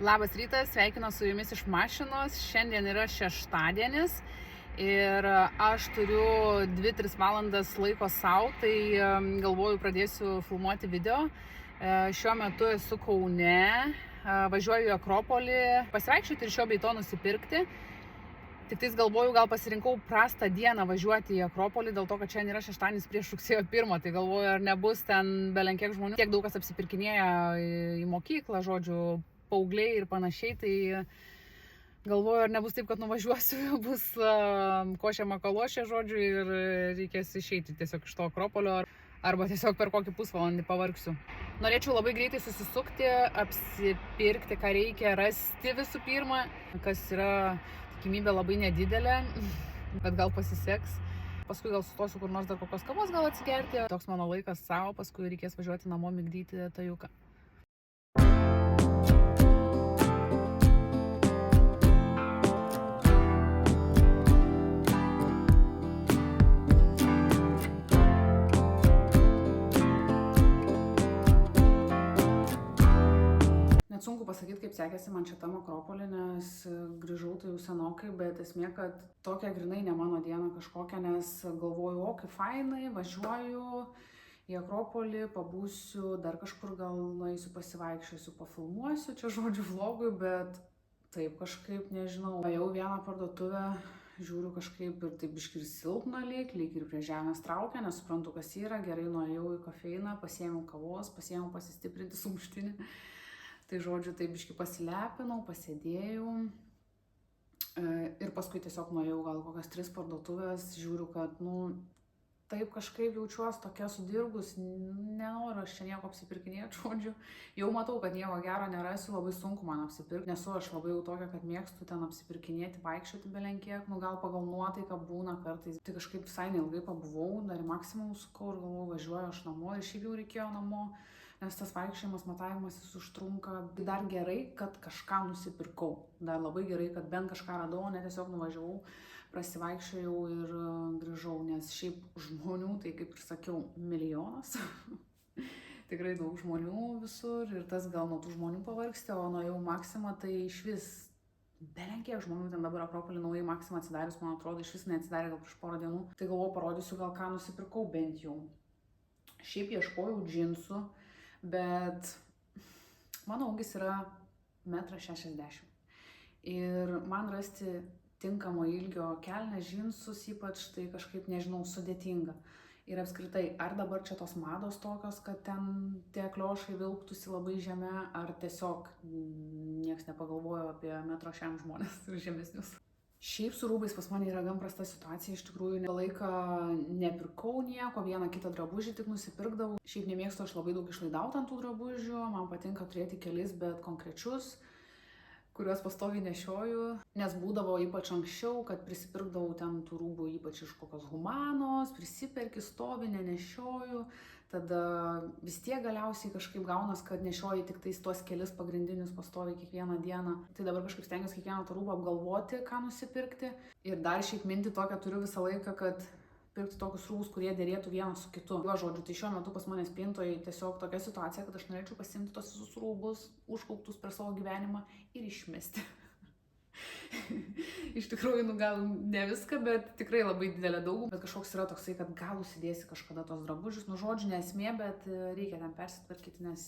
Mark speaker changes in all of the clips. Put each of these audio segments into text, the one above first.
Speaker 1: Labas rytas, sveikinu su jumis iš mašinos. Šiandien yra šeštadienis ir aš turiu 2-3 valandas laiko savo, tai galvoju pradėsiu filmuoti video. Šiuo metu esu Kaune, važiuoju į Akropolį, pasivaikščioti ir šio bei to nusipirkti. Tik tais galvoju, gal pasirinkau prastą dieną važiuoti į Akropolį, dėl to, kad šiandien yra šeštadienis prieš rugsėjo 1, tai galvoju, ar nebus ten belenkiek žmonių. Tiek daug kas apsipirkinėja į mokyklą, žodžiu, paaugliai ir panašiai, tai galvoju, ar nebus taip, kad nuvažiuosiu, bus košė makalošė, žodžiu, ir reikės išeiti tiesiog iš to Akropolio, arba tiesiog per kokį pusvalandį pavargsiu. Norėčiau labai greitai susisukti, apsipirkti, ką reikia rasti visų pirma, kas yra tikimybė labai nedidelė, bet gal pasiseks. Paskui gal sustosiu kur nors dar kokios kavos gal atsigerti. Toks mano laikas savo, paskui reikės važiuoti namo migdyti tajuką. Net sunku pasakyti, kaip sekėsi man šitam Akropolį, nes grįžau tai jau senokai, bet esmė, kad tokia grinai ne mano diena kažkokia, nes galvoju, o kaip fainai, važiuoju į Akropolį, pabūsiu, dar kažkur gal nueisiu pasivaikščiosiu, pafilmuosiu, čia žodžiu vlogui, bet taip kažkaip, nežinau, ėjau vieną parduotuvę, žiūriu kažkaip ir taip biškį ir silpna lyg ir prie žemės traukia, nesuprantu kas yra, gerai nuėjau į kofeiną, pasiėmiau kavos, pasiėmiau pasistiprinti sumuštinį. Tai žodžiu, tai biškį pasilepinau, pasėdėjau ir paskui tiesiog nuėjau gal kokias 3 parduotuvės, žiūriu, kad, taip kažkaip jaučiuosi tokia sudirgus, nenoriu aš čia nieko apsipirkinėti, žodžiu. Jau matau, kad nieko gero nerasiu, labai sunku man apsipirkti, nesu aš labai jau tokia, kad mėgstu ten apsipirkinėti, vaikščioti belenkiek, gal pagal nuotaiką būna kartais. Tai kažkaip visai neilgai pabuvau, dar į maksimum sukau ir galvoju, važiuoju aš namo ir šiaip jau reikėjo namo. Nes tas vaikščiojimas, matavimasis užtrunka. Dar gerai, kad kažką nusipirkau. Dar labai gerai, kad bent kažką radau, ne tiesiog nuvažiavau, prasivaikščiojau ir grįžau. Nes šiaip žmonių, tai kaip ir sakiau, milijonas. Tikrai daug žmonių visur ir tas gal nuo tų žmonių pavargsti, o nuėjau Maksimą, tai iš vis belenkiek žmonių ten dabar Akropolį naujai Maksimą atsidarius, man atrodo, iš vis neatsidarė gal prieš porą dienų. Tai galvoju, parodysiu gal ką nusipirkau bent jau. Šiaip ieškojau džinsų. Bet mano ūgis yra 1,60 m. Ir man rasti tinkamo ilgio kelnes, džinsus ypač, tai kažkaip, nežinau, sudėtinga. Ir apskritai, ar dabar čia tos mados tokios, kad ten tie kliošai vilktųsi labai žeme, ar tiesiog nieks nepagalvojo apie 1,60 m žmonės ir žemesnius. Šiaip su rūbais pas mane yra gan prasta situacija, iš tikrųjų laiką nepirkau nieko, vieną kitą drabužį tik nusipirkdavau. Šiaip nemėgstu aš labai daug išlaidauti ant tų drabužių, man patinka turėti kelis, bet konkrečius, kuriuos pastoviai nešioju. Nes būdavo ypač anksčiau, kad prisipirkdavau ten tų rūbų ypač iš kokios Humanos, prisiperki, stovi, nenešioju. Tada vis tiek galiausiai kažkaip gaunas, kad nešioji tik tais tuos kelis pagrindinius pastoviai kiekvieną dieną. Tai dabar kažkaip stengiuosi kiekvieną tą rūbą apgalvoti, ką nusipirkti. Ir dar šiaip mintį tokią turiu visą laiką, kad pirkti tokius rūbus, kurie dėrėtų vienas su kitu. Jo žodžiu, tai šiuo metu pas mane spintoje tiesiog tokia situacija, kad aš norėčiau pasiimti tos visus rūbus, užkauptus per savo gyvenimą ir išmesti. Iš tikrųjų, gal ne viską, bet tikrai labai didelė dauguma. Bet kažkoks yra toksai, kad gal užsidėsi kažkada tos drabužius. Žodžiu, nesmė, bet reikia ten persitvarkyti, nes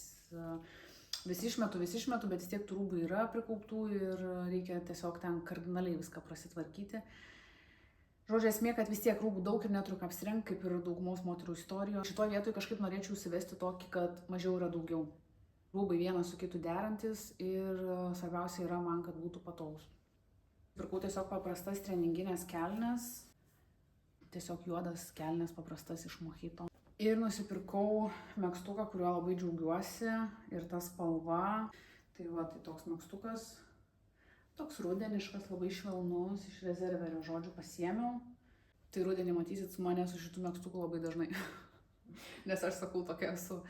Speaker 1: visi išmetu, bet vis tiek tų rūbų yra prikauptų ir reikia tiesiog ten kardinaliai viską prasitvarkyti. Žodžiu, esmė, kad vis tiek rūbų daug ir neturiu ką apsirengti, kaip ir daugumos moterų istorijos. Šitoje vietoje kažkaip norėčiau įsivesti tokį, kad mažiau yra daugiau. Rūbai vienas su kitu derantis ir svarbiausia yra man, kad būtų patogus. Pirkau tiesiog paprastas treninginės kelnes, tiesiog juodas kelnes paprastas iš Mojito. Ir nusipirkau megztuką, kuriuo labai džiaugiuosi ir ta spalva. Tai toks megztukas, toks rudeniškas, labai švelnus, iš rezerverio, žodžiu, pasiėmiau. Tai rudenį matysit su mane su šitų megztukų labai dažnai. Nes aš sakau, tokia esu.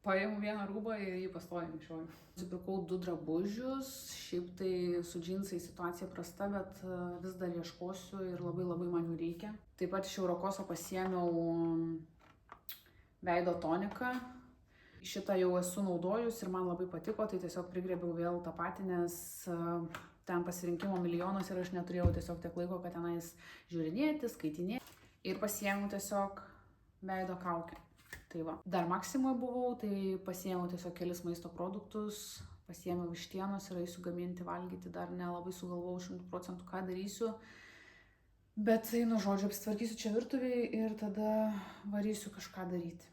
Speaker 1: Paimu vieną rūbą ir jį pastoviai nešioju. Nusipirkau 2 drabužius, šiaip tai su džinsais situacija prasta, bet vis dar ieškosiu ir labai man jų reikia. Taip pat iš Eurokoso pasiėmiau veido toniką. Šitą jau esu naudojus ir man labai patiko, tai tiesiog prigrėbiau vėl tą patį, nes ten pasirinkimo milijonas ir aš neturėjau tiesiog tiek laiko, kad tenais žiūrinėti, skaitinėti. Ir pasiėmiau tiesiog veido kaukę. Tai va. Dar Maksimoje buvau, tai pasiėmiau tiesiog kelis maisto produktus, pasiėmiau vištienos ir eisiu gaminti, valgyti, dar nelabai sugalvojau 100% ką darysiu. Bet tai, nu žodžiu, apsitvarkysiu čia virtuvėje ir tada varysiu kažką daryti.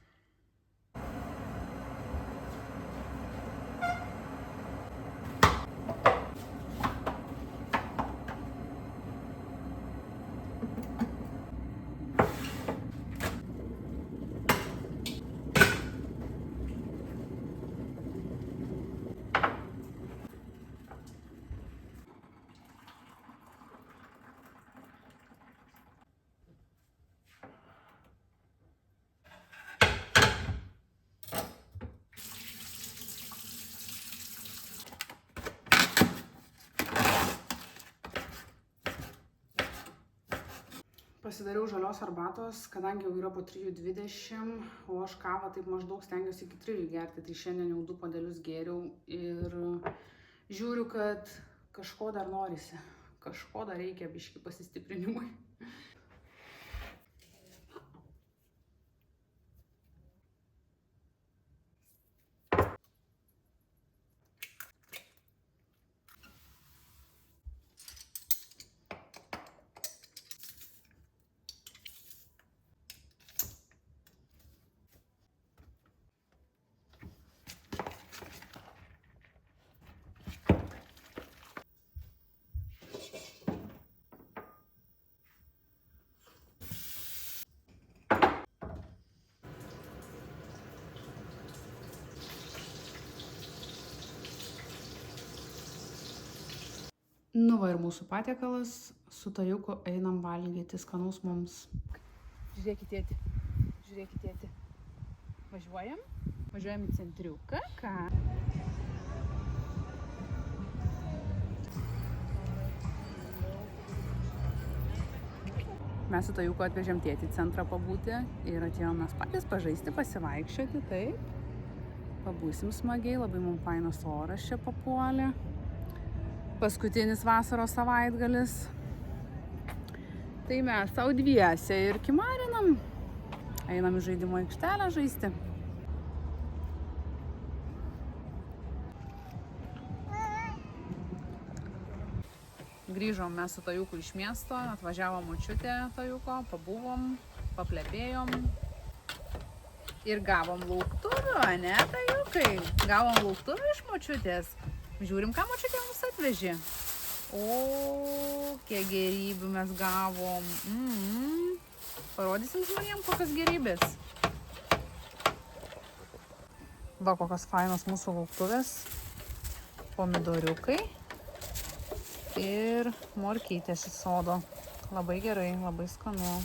Speaker 1: Pasidariau žalios arbatos, kadangi jau yra po 3:20, o aš kavą taip maždaug stengiuosi iki 3 gerti, tai šiandien jau 2 puodelius gėriau ir žiūriu, kad kažko dar norisi, kažko dar reikia biškį pasistiprinimui. Nu va ir mūsų patiekalas, su Tajuku einam valgyti skanaus mums. Žiūrėkit, tėti, žiūrėkit, tėti. Važiuojam? Važiuojam į centriuką, ką? Mes su Tajuku atvežėm tėtį į centrą pabūti ir atėjom mes patys pažaisti, pasivaikščioti, taip. Pabūsim smagiai, labai mums fainas oras čia papuolė. Paskutinis vasaros savaitgalis. Tai mes sau dviese ir kimarinam. Einam į žaidimo aikštelę žaisti. Grįžom mes su Tajuku iš miesto, atvažiavom močiutė Tajuko, pabuvom, paplepėjom. Ir gavom lauktuvių, ne, Tajukai? Gavom lauktuvių iš močiutės. Žiūrim, ką močiutė mums atvežė. O, kiek gerybių mes gavom. Parodysim žmonėm, kokios gerybės. Va, kokios fainos mūsų lauktuvės. Pomidoriukai. Ir morkytės iš sodo. Labai gerai, labai skanu.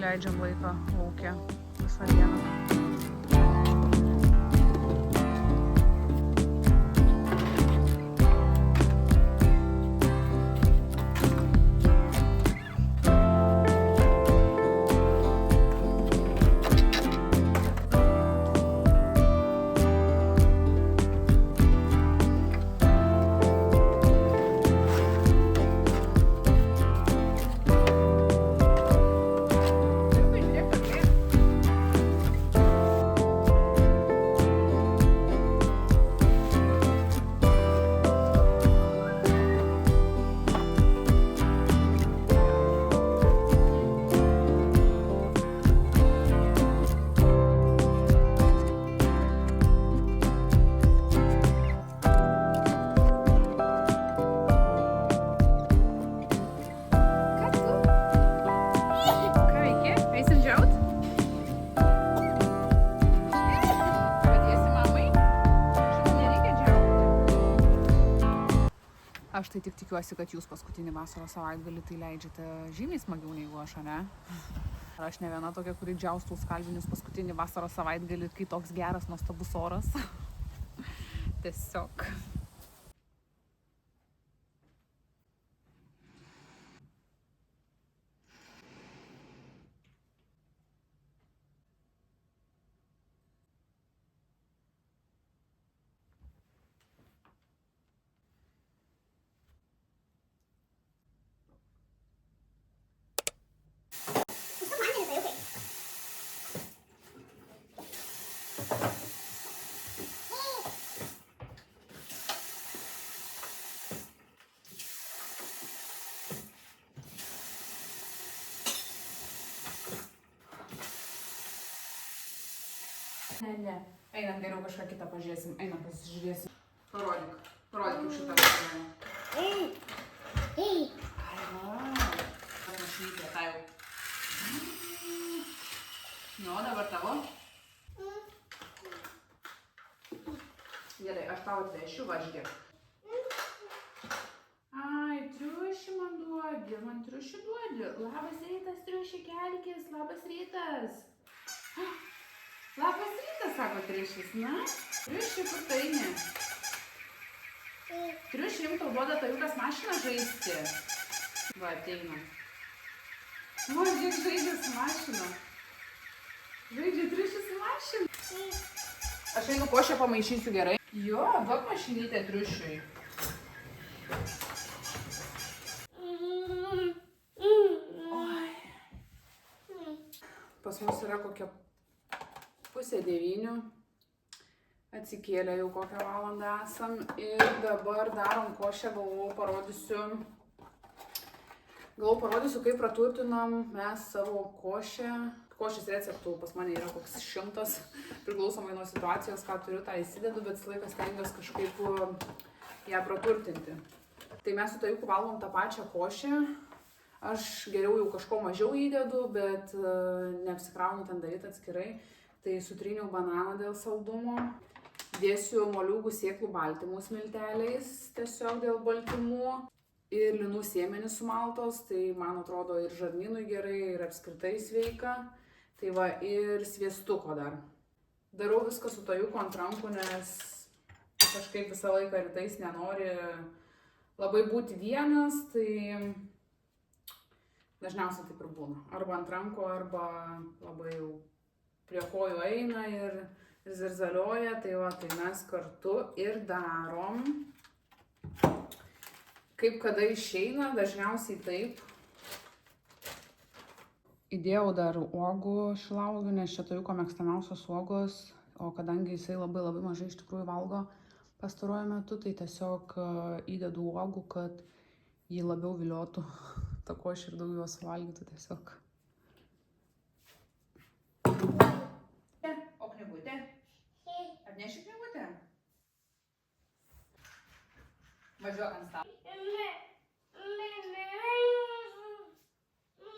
Speaker 1: Leidžiam laiką lauke visą dieną. tai tik tikiuosi, kad jūs paskutinį vasaros savaitgalį tai leidžiate žymiai smagiau negu aš, ne? Ar aš ne viena tokia, kuri džiaustų skalbinius paskutinį vasaros savaitgalį, kai toks geras, nuostabus oras. Tiesiog. Ne. Einam geriau kažką kitą pažiūrėsim. Einam pasižiūrėsim. Parodyk kaip šitą pažiūrėjau. Aiva. Mašinytė, tai jau. Nu, dabar tavo. Gerai, aš tau atvešiu, važgė. Ai, triušį man duodi, man triušį duodi. Labas rytas, triušį, kelkis, labas rytas. Labas rytas, sako triušis, na? Triušį, kur tai ne? Triušį jums tau duoda tajukas mašiną žaisti. Va, ateina. O, žiūrėk, žaidžia su mašina. Žaidžia triušį su mašina. Aš einu košę pamaišysiu gerai. Jo, duok mašinytę triušiui. Pas mus yra kokia 8:30. Atsikėlė jau kokią valandą esam ir dabar darom košę, galvoju parodysiu, kaip praturtinam mes savo košę. Košės receptų pas mane yra koks 100, priklausomai nuo situacijos, ką turiu, tą įsidedu, bet laikas stengiuosi kažkaip ją praturtinti. Tai mes su Tajuku valgom tą pačią košę. Aš geriau jau kažko mažiau įdedu, bet neapsikraunu ten daryti atskirai. Tai sutryniau bananą dėl saldumo. Dėsiu moliūgų sėklų baltymų smilteliais, tiesiog dėl baltymų. Ir linų sėmenys sumaltos, tai man atrodo ir žarnynui gerai, ir apskritai sveika. Tai va, ir sviestuko dar. Darau viską su Tajuku ant rankų, nes kažkaip visą laiką rytais nenori labai būti vienas, tai dažniausiai taip ir būna. Arba ant rankų, arba labai jau prie kojų eina ir zirzalioja, tai va, tai mes kartu ir darom. Kaip kada išeina, dažniausiai taip. Įdėjau dar uogų šilauogių, nes čia Tajuko mėgstamiausios uogos, o kadangi jisai labai mažai iš tikrųjų valgo pastaruoju metu, tai tiesiog įdedu uogų, kad jį labiau viliotų tą košę ir daugiau jos valgytų tiesiog. O knygutė? Atneši knygutę? Važiuok ant stalo.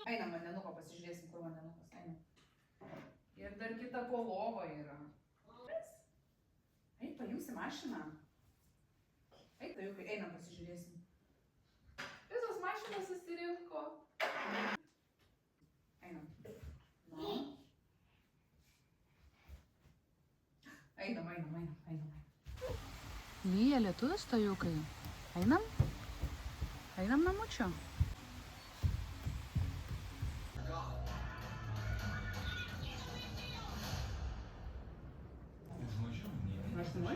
Speaker 1: Einam vandenuko, pasižiūrėsim, kur vandenukas. Einam. Ir dar kita po lova yra. Eik, paimsi mašiną. Eik, Tajukai, einam pasižiūrėsim. Visos mašinos susirinko. Einam. Nu. Einam. Lyja lietus, Tajukai. Einam? Einam namučio. Neštumai?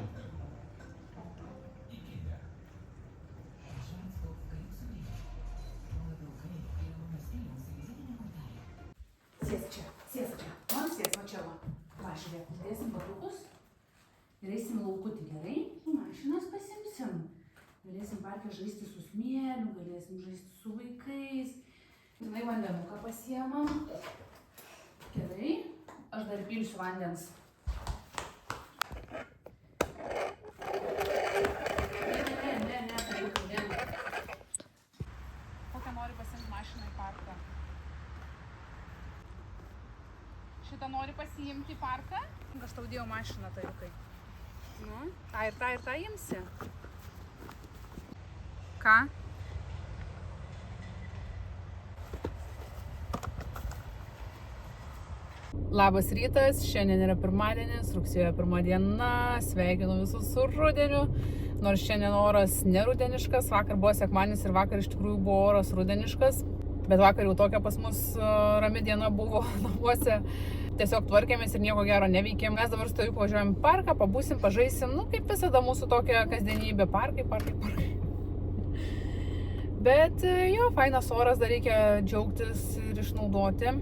Speaker 1: Sėsk čia. Man sėsk va čia va. Va, žiūrėk, uždėsim batukus ir eisim laukutį, gerai? Mašinas pasimsim. Galėsim parke žaisti su smėliu, galėsim žaisti su vaikais. Žinai, vandenuką pasiemam. Gerai. Aš dar pilsiu vandens. Kokią nori pasiimti mašiną į parką? Šitą nori pasiimti į parką? Aš tau dėjau mašiną, Tajukai. Nu, tą ir tą imsi. Ką? Labas rytas, šiandien yra pirmadienis, rugsėjo 1 diena, sveikinu visus su rudeniu, nors šiandien oras nerudeniškas, vakar buvo sekmadienis ir vakar iš tikrųjų buvo oras rudeniškas, bet vakar jau tokia pas mus rami diena buvo namuose, tiesiog tvarkėmės ir nieko gero neveikėm. Mes dabar stovyklą važiuojam į parką, pabūsim, pažaisim, kaip visada mūsų tokia kasdienybė, parkai. Bet jo, fainas oras, dar reikia džiaugtis ir išnaudoti.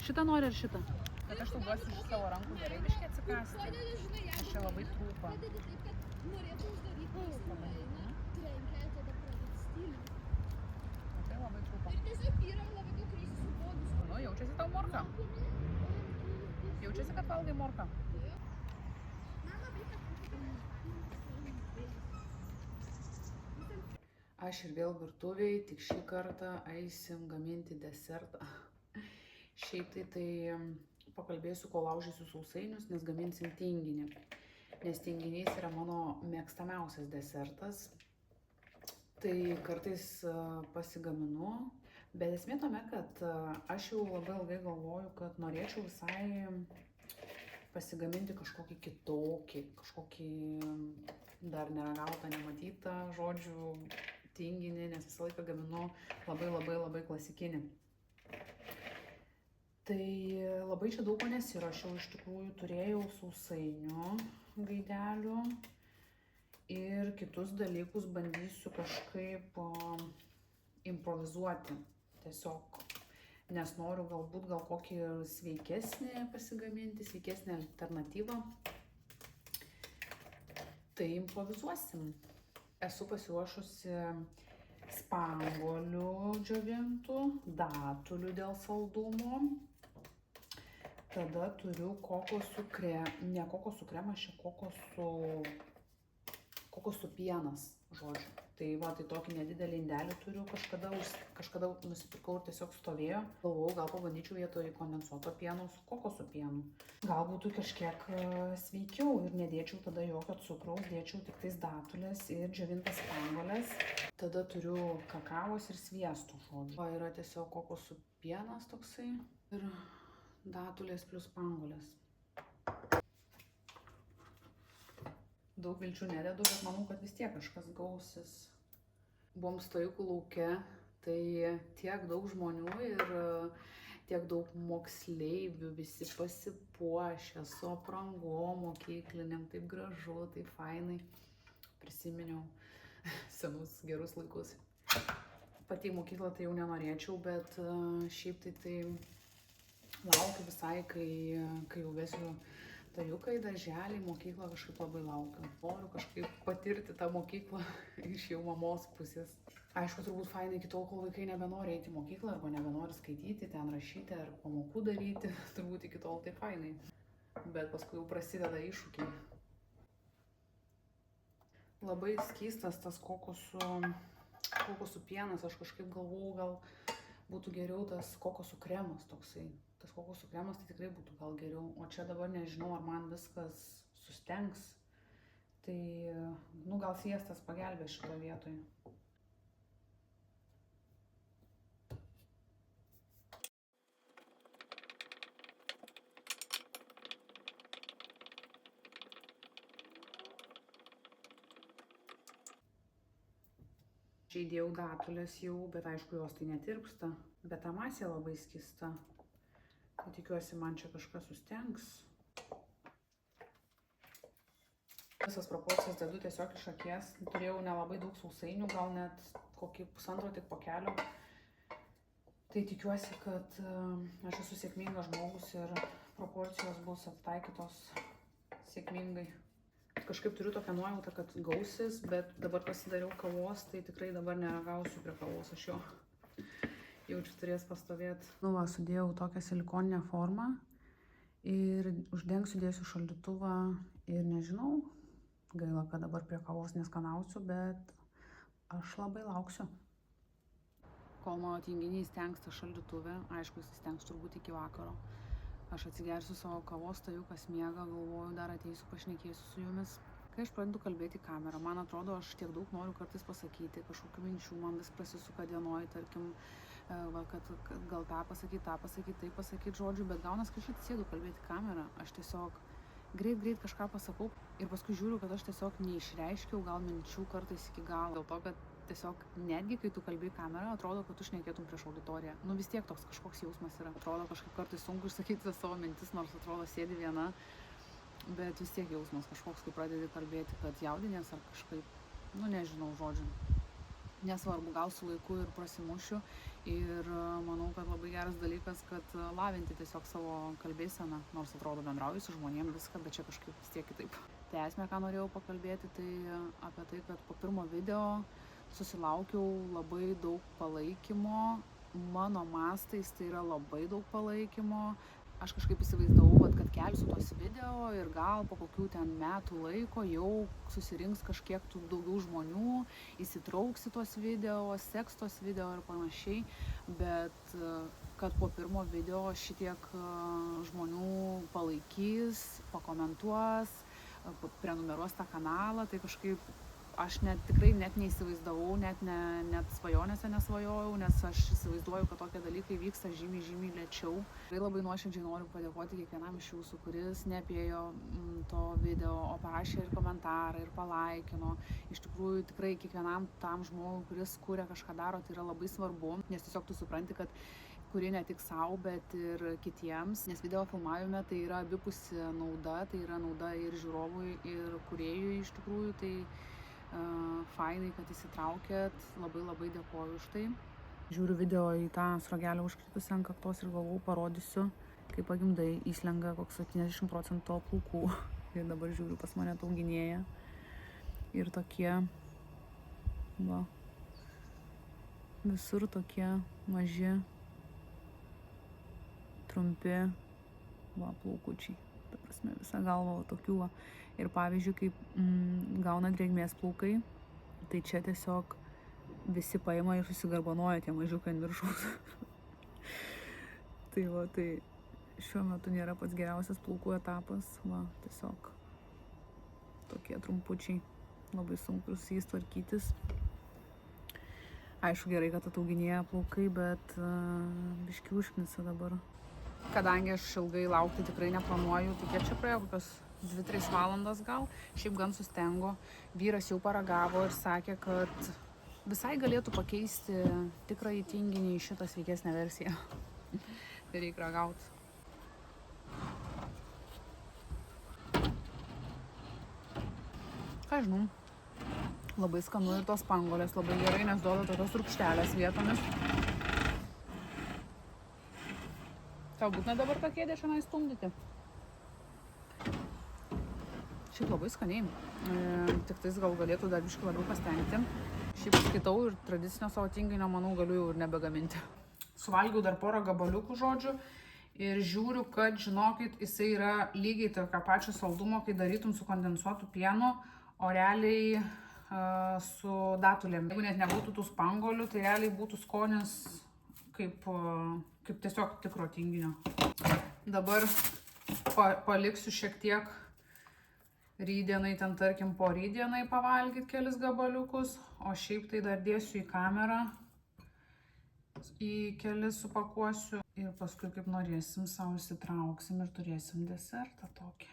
Speaker 1: Šitą nori ar šitą? Bet aš tau duosiu iš savo rankų gerai biškai atsikąsti. Aš čia labai trūpa. Tai labai trūpa. Nu, jaučiasi tau morka. Jaučiasi, kad valgai morką. Aš ir vėl virtuviai, tik šį kartą eisim gaminti desertą. Šiaip tai pakalbėsiu, kol laužysiu sausainius, nes gaminsim tinginį. Nes tinginys yra mano mėgstamiausias desertas. Tai kartais pasigaminu. Bet esmė tame, kad aš jau labai ilgai galvoju, kad norėčiau visai pasigaminti kažkokį kitokį, kažkokį dar neragautą, nematytą žodžių tinginį, nes visą laiką gaminu labai klasikinį. Tai labai čia daug ko nesiruošiau, iš tikrųjų turėjau sausainių gaidelių ir kitus dalykus bandysiu kažkaip improvizuoti tiesiog, nes noriu galbūt gal kokį sveikesnį pasigaminti, sveikesnį alternatyvą. Tai improvizuosim. Esu pasiruošusi spanguolių džiovintų, datulių dėl saldumo. Tada turiu kokosų kremą, ne kokosų kremas, čia kokosų pienas, žodžiu. Tai va, tai tokį nedidelį indelį turiu, kažkada nusipirkau ir tiesiog stovėjo. Galvojau, gal pabandyčiau vietoj kondensuoto pieno su kokosų pienu. Gal būtų kažkiek sveikiau ir nedėčiau tada jokio cukraus, dėčiau tik tais datulės ir džiovintas spanguolės. Tada turiu kakavos ir sviesto, žodžiu. Va, yra tiesiog kokosų pienas toksai ir datulės plus spanguolės. Daug vilčių nededu, bet manau, kad vis tiek kažkas gausis. Buvom stovyklų lauke, tai tiek daug žmonių ir tiek daug moksleivių, visi pasipuošę su aprangom mokykliniam, taip gražu, taip fainai. Prisiminiau senus gerus laikus. Pati į mokyklą tai jau nenorėčiau, bet šiaip tai laukiu visai, kai jau vesiu tajuką į darželį, mokyklą kažkaip labai laukiu. Noriu kažkaip patirti tą mokyklą iš jau mamos pusės. Aišku, turbūt fainai iki tol, kol vaikai nebenori eiti į mokyklą arba nebenori skaityti, ten rašyti ar pamokų daryti, turbūt iki tol tai fainai. Bet paskui jau prasideda iššūkiai. Labai skystas tas kokosų pienas, aš kažkaip galvojau, gal būtų geriau tas kokosų kremas toksai. Tas kokosų kremas tai tikrai būtų gal geriau, o čia dabar nežinau, ar man viskas sustengs. Tai, gal sviestas pagelbė šitoje vietoje. Čia įdėjau datulės jau, bet aišku, jos tai netirpsta, bet ta masė labai skysta. Tai tikiuosi, man čia kažkas sustengs. Visas proporcijas dedu tiesiog iš akies. Turėjau nelabai daug sausainių, gal net kokį pusantro tik pakelio. Tai tikiuosi, kad aš esu sėkmingas žmogus ir proporcijos bus atitaikytos sėkmingai. Kažkaip turiu tokią nuojautą, kad gausis, bet dabar pasidariau kavos, tai tikrai dabar neragausiu prie kavos aš jo. Jaučiu turės pastovėti. Sudėjau tokią silikoninę formą ir uždengsiu, dėsiu šaldytuvą ir nežinau, gaila, kad dabar prie kavos neskanausiu, bet aš labai lauksiu. Kol mano tinginys tenksta šaldytuve, aišku, jis tenks turbūt iki vakaro. Aš atsigersiu savo kavos, tajukas miega, galvoju, dar ateisiu, pašnekėsiu su jumis. kai aš pradedu kalbėti į kamerą, man atrodo, aš tiek daug noriu kartais pasakyti, kažkokių minčių, man vis prasisuka dienoj, tarkim, kad gal tą pasakyti, tai pasakyti žodžių, bet gaunas, kai aš atsėdu kalbėti į kamerą, aš tiesiog greit kažką pasakau ir paskui žiūriu, kad aš tiesiog neišreiškiau gal minčių kartais iki galo. Dėl to, kad tiesiog netgi, kai tu kalbi į kamerą, atrodo, kad tu šnekėtum prieš auditoriją. Vis tiek toks kažkoks jausmas yra. Atrodo kažkaip kartais sunku išsakyti savo mintis, nors atrodo sėdi viena, bet vis tiek jausmas kažkoks, kai pradedi kalbėti, kad jaudinės ar kažkaip, nežinau žodžių. Nesvarbu, gal su laiku ir prasimušiu ir manau, kad labai geras dalykas, kad lavinti tiesiog savo kalbėseną, nors atrodo bendrauju su žmonėm viską, bet čia kažkaip vis tiek kitaip. Tai esmė, ką norėjau pakalbėti, tai apie tai, kad po pirmo video susilaukiau labai daug palaikymo, mano mastais tai yra labai daug palaikymo. Aš kažkaip įsivaizdavau, kad kelsiu tos video ir gal po kokių ten metų laiko jau susirinks kažkiek tų daugiau žmonių, įsitrauks į tos video, seks tos video ir panašiai, bet kad po pirmo video šitiek žmonių palaikys, pakomentuos, prenumeruos tą kanalą, tai kažkaip aš tikrai net neįsivaizdavau, net svajonėse nesvajojau, nes aš įsivaizduoju, kad tokie dalykai vyksta žymiai lėčiau. Tikrai labai nuoširdžiai noriu padėkoti kiekvienam iš jūsų, kuris neapėjo to video, o parašė ir komentarą, ir palaikino. Iš tikrųjų, tikrai kiekvienam tam žmogui, kuris kuria kažką daro, tai yra labai svarbu, nes tiesiog tu supranti, kad kuri ne tik savo, bet ir kitiems, nes video filmavime tai yra abipusė nauda, tai yra nauda ir žiūrovui, ir kūrėjui iš tikrųjų, tai fainai, kad įsitraukėt, labai dėkoju už tai. Žiūriu video į tą sruogelę užkritusią ant kaktos ir galvau, parodysiu, kaip pagimdai įslenga koks 70% plaukų. Ir dabar žiūriu, pas mane tauginėja. Ir tokie, visur tokie maži, trumpi, plaukučiai. Ta prasme, visą galvą tokių. Ir pavyzdžiui, kaip gauna drėgmės plaukai, tai čia tiesiog visi paima ir susigarbanoja tie mažiukai ant viršaus. Tai šiuo metu nėra pats geriausias plaukų etapas, tiesiog tokie trumpučiai, labai sunku su jais tvarkytis. Aišku, gerai, kad atauginėja plaukai, bet biški užknisa dabar. Kadangi aš ilgai laukti tikrai neplanuoju, tai kiek čia praėjo, kokios 2-3 valandas gal, šiaip gan sustengo. Vyras jau paragavo ir sakė, kad visai galėtų pakeisti tikrąjį tinginį į šitą sveikesnę versiją. Tai reikia ragauti. Ką žinau, labai skanu ir tos spanguolės labai gerai, nes duoda tokios rūgštelės vietomis. Tau būtina dabar tą kėdę šiandien stumdyti. Šiaip labai skaniai, tik tais gal galėtų dar biškį labiau pastengti. Šiaip skaitau ir tradicinio savo tinginio, manau, galiu jau ir nebegaminti. Suvalgiau dar porą gabaliukų, žodžiu, ir žiūriu, kad, žinokit, jisai yra lygiai tokio pačio saldumo, kai darytum su kondensuotu pienu, o realiai su datulėm. Jeigu net nebūtų tų spanguolių, tai realiai būtų skonis kaip tiesiog tikro tinginio. Dabar paliksiu šiek tiek rytdienai, ten tarkim po rytdienai pavalgyti kelis gabaliukus, o šiaip tai dar dėsiu į kamerą, į kelis supakuosiu ir paskui kaip norėsim, savo įsitrauksim ir turėsim desertą tokį.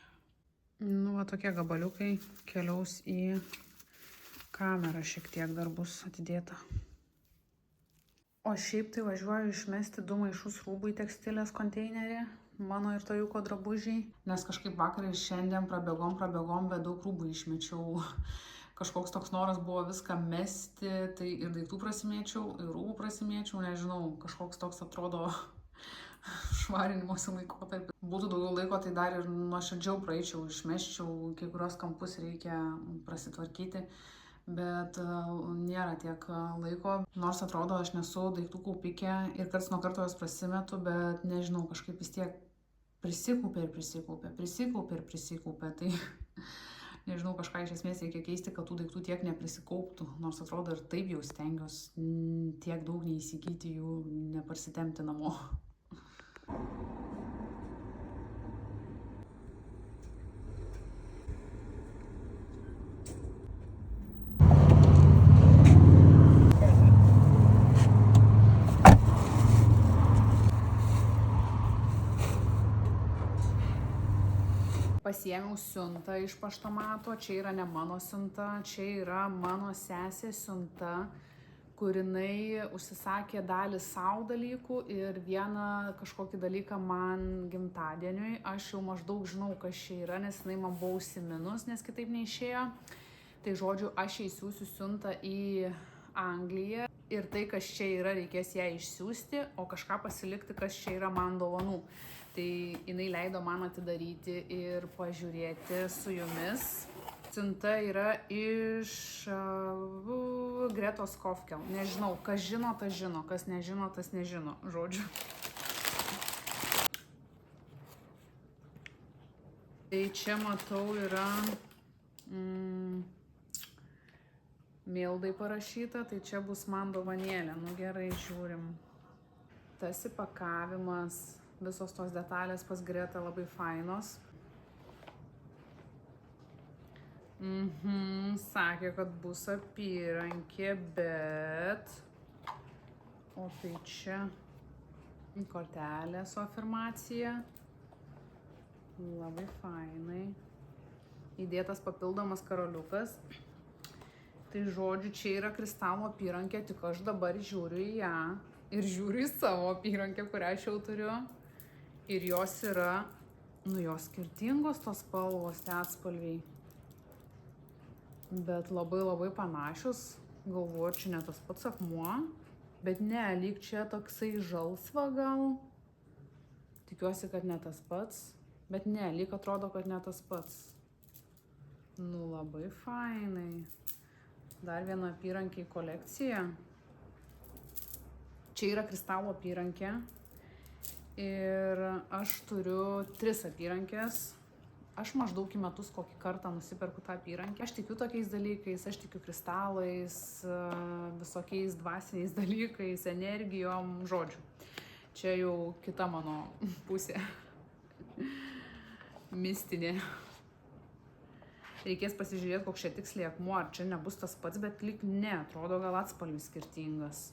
Speaker 1: Tokie gabaliukai keliaus į kamerą, šiek tiek dar bus atidėta. O šiaip tai važiuoju išmesti 2 maišus rūbų į tekstilės konteinerį, mano ir Tajuko drabužiai, nes kažkaip vakar ir šiandien prabėgom, bet daug rūbų išmečiau. Kažkoks toks noras buvo viską mesti, tai ir daiktų prasimėčiau, ir rūbų prasimėčiau, nežinau, kažkoks toks atrodo švarinimosi laikotarpis. Būtų daugiau laiko, tai dar ir nuoširdžiau praeičiau, išmesčiau, kai kurios kampus reikia prasitvarkyti. Bet nėra tiek laiko, nors atrodo, aš nesu daiktų kaupikė ir karts nuo karto jos prasimetu, bet nežinau, kažkaip vis tiek prisikaupia, tai nežinau, kažką iš esmės reikia keisti, kad tų daiktų tiek neprisikauptų, nors atrodo ir taip jau stengiuosi tiek daug neįsigyti jų, neparsitemti namo. pasiėmiau siuntą iš paštomato, čia yra ne mano siunta, čia yra mano sesės siunta, kur jinai užsisakė dalį savo dalykų ir vieną kažkokį dalyką man gimtadieniui. Aš jau maždaug žinau, kas čia yra, nes jinai man buvo užsiminus, nes kitaip neišėjo. Tai žodžiu, aš įsiųsiu siuntą į Angliją ir tai, kas čia yra, reikės ją išsiųsti, o kažką pasilikti, kas čia yra man dovanų. Tai jinai leido man atidaryti ir pažiūrėti su jumis. Siunta yra iš Gretos Kofkel. Nežinau, kas žino, tas žino, kas nežino, tas nežino, žodžiu. Tai čia matau yra Mildai parašyta, tai čia bus man dovanėlė. Nu gerai, žiūrim. Tas įpakavimas, visos tos detalės pas Gretą labai fainos. Sakė, kad bus apyrankė, bet... O tai čia kortelė su afirmacija. Labai fainai. Įdėtas papildomas karoliukas. Tai žodžiu, čia yra kristalo apyrankė, tik aš dabar žiūriu į ją. Ir žiūriu į savo apyrankę, kurią aš jau turiu. Ir jos yra, jos skirtingos tos spalvos, atspalviai. Bet labai panašius, galvoju, čia ne tas pats akmuo, bet ne, lyg čia toksai žalsva gal, tikiuosi, kad ne tas pats, bet ne, lyg atrodo, kad ne tas pats. Nu, labai fainai. Dar viena apyrankė į kolekciją. Čia yra kristalo apyrankė ir aš turiu 3 apyrankės. Aš maždaug į metus kokį kartą nusiperku tą apyrankę. Aš tikiu tokiais dalykais, aš tikiu kristalais, visokiais dvasiniais dalykais, energijom, žodžiu. Čia jau kita mano pusė. Mistinė. Reikės pasižiūrėti, koks čia tiksliai akmuo, ar čia nebus tas pats, bet lyg ne, atrodo gal atspalvis skirtingas.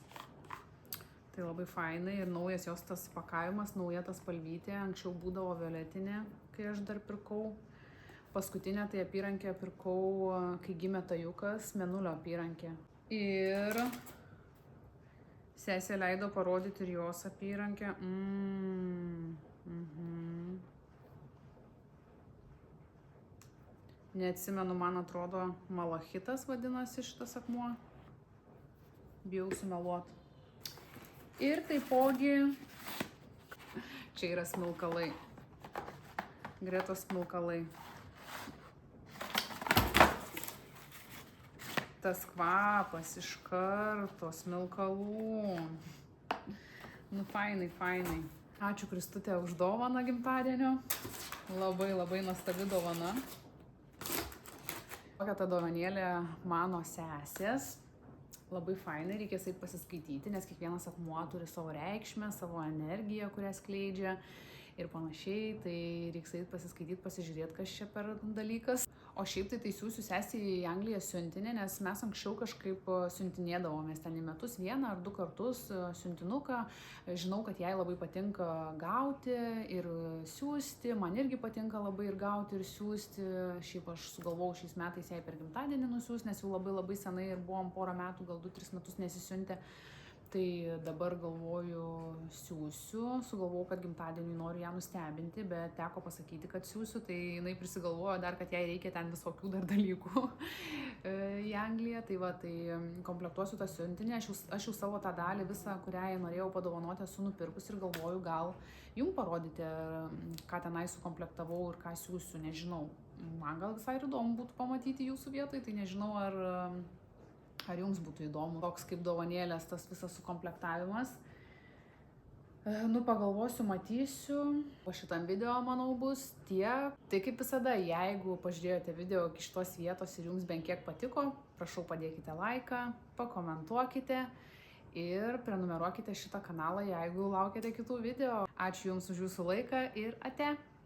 Speaker 1: Tai labai fainai ir naujas jos tas pakavimas, nauja tas spalvytė, anksčiau būdavo violetinė, kai aš dar pirkau. Paskutinę tai apyrankę pirkau, kai gimė tajukas, mėnulio apyrankė. Ir sesė leido parodyti ir jos apyrankę. Neatsimenu, man atrodo, malachitas vadinasi šitas akmuo. Bijau sumeluoti. Ir taipogi, čia yra smilkalai. Gretos smilkalai. Tas kvapas iš karto, smilkalų. Nu, fainai. Ačiū Kristutė už dovaną gimtadienio. Labai nuostabi dovana. Tokia ta dovanėlė mano sesės. Labai fainai, reikės eit pasiskaityti, nes kiekvienas akmuo turi savo reikšmę, savo energiją, kurią skleidžia ir panašiai. Tai reiks eit pasiskaityti, pasižiūrėti, kas čia per dalykas. O šiaip tai siūsiu sesį į Angliją siuntinį, nes mes anksčiau kažkaip siuntinėdavomės ten į metus 1 ar 2 kartus siuntinuką. Žinau, kad jai labai patinka gauti ir siūsti, man irgi patinka labai ir gauti ir siūsti. Šiaip aš sugalvojau šiais metais jai per gimtadienį nusiųsti, nes jau labai senai ir buvom porą metų, gal 2-3 metus nesisiuntę. Tai dabar galvoju siūsiu, sugalvojau, kad gimtadienį noriu ją nustebinti, bet teko pasakyti, kad siūsiu, tai jinai prisigalvojo dar, kad jai reikia ten visokių dar dalykų į Angliją. Tai va, tai komplektuosiu tą siuntinį, aš jau savo tą dalį visą, kurią norėjau padovanoti, esu nupirkus ir galvoju gal jums parodyti, ką tenai sukomplektavau ir ką siūsiu, nežinau. Man gal visai įdomu būtų pamatyti jūsų vietoj, tai nežinau, ar jums būtų įdomu toks kaip dovanėlės tas visas sukomplektavimas. Nu, pagalvosiu, matysiu. Po šitam video, manau, bus tiek. Tai kaip visada, jeigu pažiūrėjote video iki šitos vietos ir jums bent kiek patiko, prašau padėkite laiką, pakomentuokite ir prenumeruokite šitą kanalą, jeigu laukiate kitų video. Ačiū Jums už Jūsų laiką ir ate!